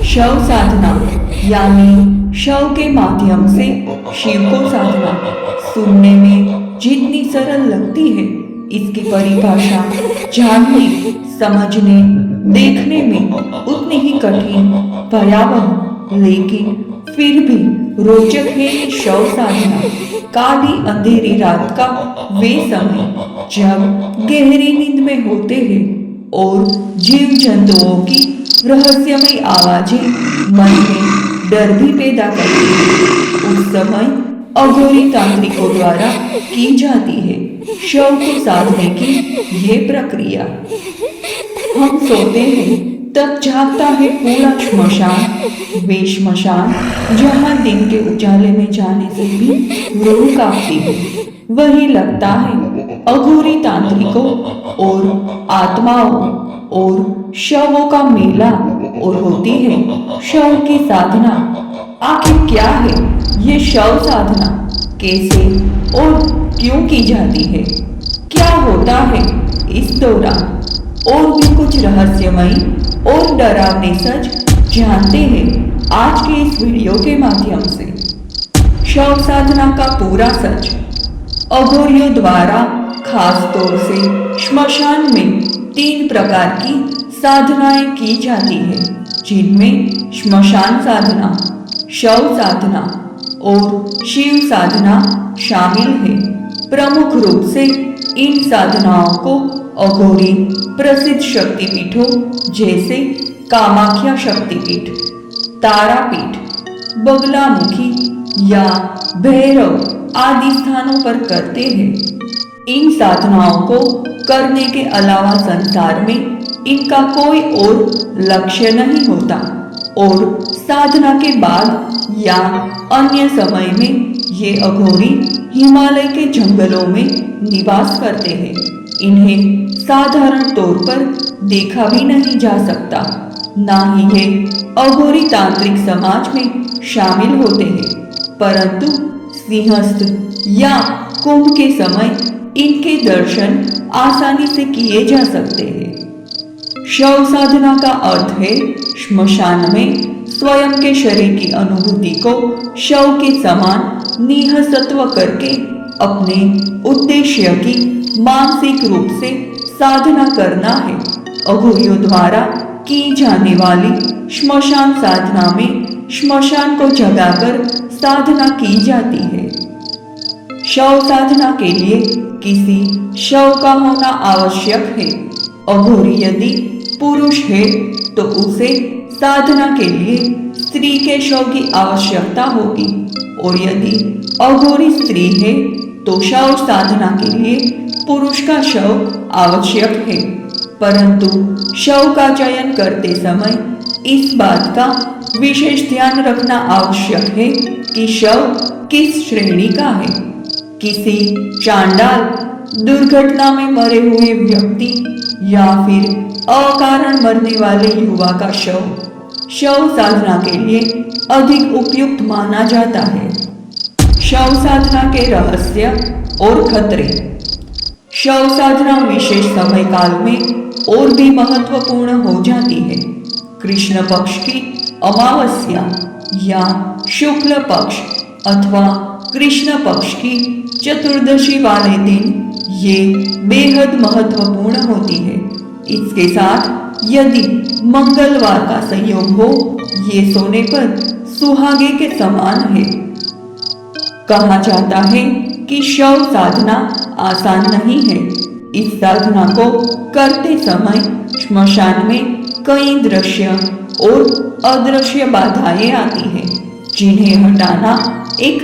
शव साधना यानी शव के माध्यम से शिव को साधना। सुनने में जितनी सरल लगती है, इसकी परिभाषा जानने, समझने, देखने में उतनी ही कठिन, भयावह, लेकिन फिर भी रोचक है ये शव साधना। काली अंधेरी रात का वे समय जब गहरी नींद में होते हैं और जीव जंतुओं की रहस्यमय आवाजें मन में डर भी पैदा करती है। उस समय अघोरी तांत्रिकों द्वारा की जाती है शव को साधने की ये प्रक्रिया। हम सोते हैं तब जागता है पूरा श्मशान, वे श्मशान जहाँ दिन के उजाले में जाने से भी रूह कांपती है। वही लगता है अघोरी तांत्रिकों और आत्माओं और शवों का मेला, और होती है शव की साधना। आखिर क्या है ये शव साधना, कैसे और क्यों की जाती है, क्या होता है इस दौरान, और भी कुछ रहस्यमयी और डरावने सच जानते हैं आज के इस वीडियो के माध्यम से। शव साधना का पूरा सच। अघोरियों द्वारा खास तौर से श्मशान में 3 प्रकार की साधनाएं की जाती है, जिनमें श्मशान साधना, शव साधना और शिव साधना शामिल है। प्रमुख रूप से इन साधनाओं को अघोरी प्रसिद्ध शक्तिपीठों जैसे कामाख्या शक्तिपीठ, तारापीठ, बगलामुखी या भैरव आदि स्थानों पर करते हैं। इन साधनाओं को करने के अलावा संसार में इनका कोई और लक्ष्य नहीं होता, और साधना के बाद या अन्य समय में ये अघोरी हिमालय के जंगलों में निवास करते हैं। इन्हें साधारण तौर पर देखा भी नहीं जा सकता, ना ही ये अघोरी तांत्रिक समाज में शामिल होते हैं, परंतु सिंहस्थ या कुंभ के समय इनके दर्शन आसानी से किए जा सकते हैं। शव साधना का अर्थ है श्मशान में स्वयं के शरीर की अनुभूति को शव के समान निःसत्व करके अपने उद्देश्य की मानसिक रूप से साधना करना है। अघोरियों द्वारा की जाने वाली श्मशान साधना में श्मशान को जगाकर साधना की जाती है। शव साधना के लिए किसी शव का होना आवश्यक है। अघोरी यदि पुरुष है तो उसे साधना के लिए स्त्री के शव की आवश्यकता होगी, और यदि अघोरी स्त्री है तो शव साधना के लिए पुरुष का शव आवश्यक है। परंतु शव का चयन करते समय इस बात का विशेष ध्यान रखना आवश्यक है कि शव किस श्रेणी का है। किसी चांडाल, दुर्घटना में मरे हुए व्यक्ति या फिर अकारण मरने वाले युवा का शव साधना के लिए अधिक उपयुक्त माना जाता है। शव साधना के रहस्य और खतरे। शव साधना विशेष समय काल में और भी महत्वपूर्ण हो जाती है। कृष्ण पक्ष की अमावस्या या शुक्ल पक्ष अथवा कृष्ण पक्ष की चतुर्दशी वाले दिन ये बेहद महत्वपूर्ण होती है। इसके साथ यदि मंगलवार का संयोग हो, ये सोने पर सुहागे के समान है। कहा जाता है कि शव साधना आसान नहीं है। इस साधना को करते समय श्मशान में कई दृश्य और अदृश्य बाधाएं आती हैं, जिन्हें हटाना एक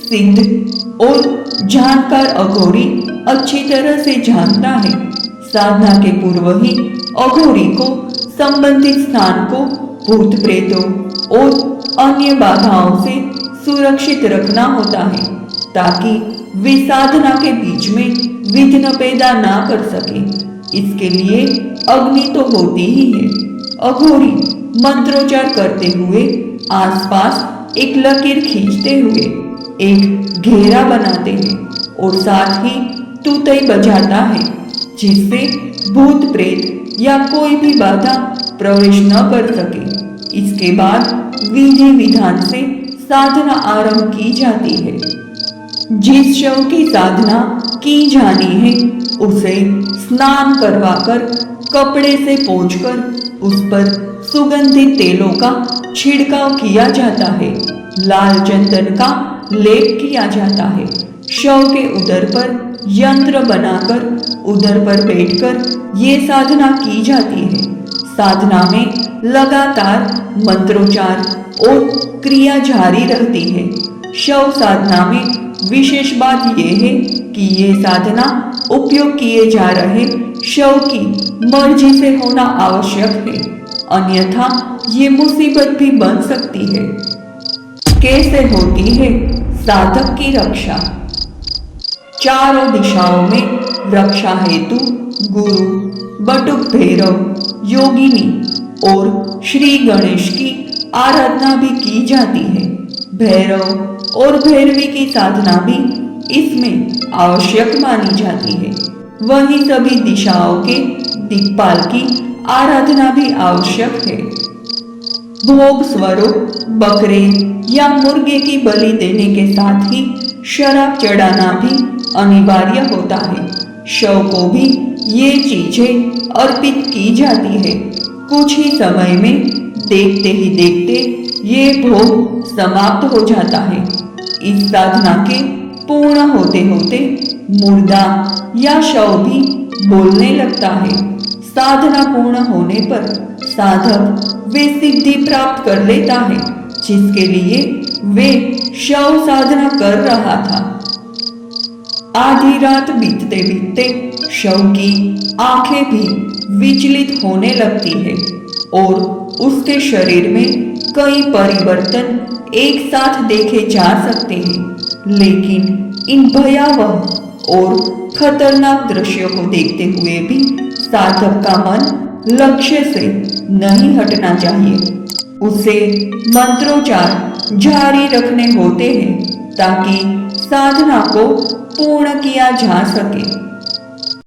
सिद्ध और जानकार अघोरी अच्छी तरह से जानता है। साधना के पूर्व ही अघोरी को संबंधित स्थान को भूत प्रेतों और अन्य बाधाओं से सुरक्षित रखना होता है, ताकि वे साधना के बीच में विघ्न पैदा ना कर सके। इसके लिए अग्नि तो होती ही है। अघोरी मंत्रोच्चार करते हुए आसपास एक लकीर खींचते हुए एक घेरा बनाते हैं और साथ ही तूतई बजाता है, जिससे भूत प्रेत या कोई भी बाधा प्रवेश न कर सके। इसके बाद विधि विधान से साधना आरंभ की जाती है। जिस शव की साधना की जानी है उसे स्नान करवाकर कपड़े से पोंछकर उस पर सुगंधित तेलों का छिड़काव किया जाता है। लाल चंदन का लेप किया जाता है। शव के उदर पर यंत्र बनाकर उदर पर बैठकर ये साधना की जाती है। साधना में लगातार मंत्रोच्चार और क्रिया जारी रहती है। शव साधना में विशेष बात यह है कि ये साधना उपयोग किए जा रहे शव की मर्जी से होना आवश्यक है, अन्यथा ये मुसीबत भी बन सकती है। कैसे होती है साधक की रक्षा? चारों दिशाओं में रक्षा हेतु गुरु, बटुक भैरव, योगिनी और श्री गणेश की आराधना भी की जाती है। भैरव और भैरवी की साधना भी इसमें आवश्यक मानी जाती है। वहीं सभी दिशाओं के दिक्पाल की आराधना भी आवश्यक है। भोग स्वरूप बकरे या मुर्गे की बलि देने के साथ ही शराब चढ़ाना भी अनिवार्य होता है। शव को भी ये चीजें अर्पित की जाती है। कुछ ही समय में देखते ही देखते ये भोग समाप्त हो जाता है। इस साधना के पूर्ण होते होते मुर्दा या शव भी बोलने लगता है। साधना पूर्ण होने पर साधक वे सिद्धि प्राप्त कर लेता है जिसके लिए वे शव साधना कर रहा था। आधी रात बीतते बीतते शव की आंखें भी विचलित होने लगती है और उसके शरीर में कई परिवर्तन एक साथ देखे जा सकते हैं। लेकिन इन भयावह और खतरनाक दृश्यों को देखते हुए भी साधक का मन लक्ष्य से नहीं हटना चाहिए। उसे मंत्रोच्चार जारी रखने होते हैं ताकि साधना को पूर्ण किया जा सके।